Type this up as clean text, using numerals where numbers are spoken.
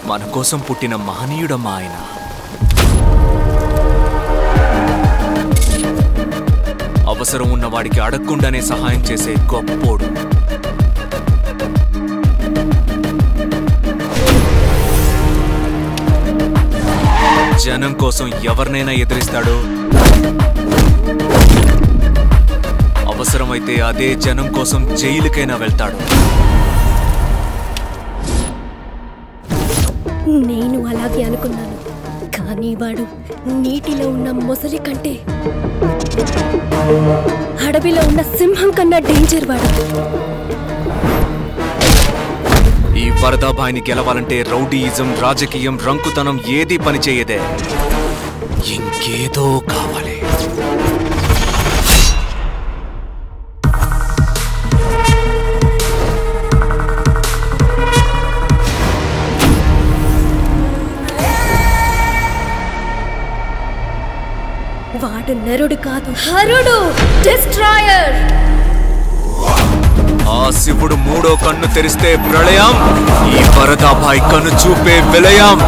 మన కోసం పుట్టిన మహనీయుడమ్మా ఆయన. అవసరం ఉన్నవాడికి అడగకుండానే సహాయం చేసే గొప్పోడు. జనం కోసం ఎవరినైనా ఎదిరిస్తాడు. అవసరమైతే అదే జనం కోసం జైలుకైనా వెళ్తాడు. నేను అలాగే అనుకున్నాను, కానీ వాడు నీటిలో ఉన్న మొసలి కంటే, అడవిలో ఉన్న సింహం కన్నా డేంజర్ వాడు. ఈ వరదాబాయిని గెలవాలంటే రౌడీయిజం, రాజకీయం, రంకుతనం ఏది పనిచేయదే. ఇంకేదో కావాలి. వాడు నరుడు కాదు, హరుడు, డిస్ట్రాయర్. ఆ శివుడు మూడో కన్ను తెరిస్తే ప్రళయం, ఈ వరదాబాయి కన్ను చూపే విలయం.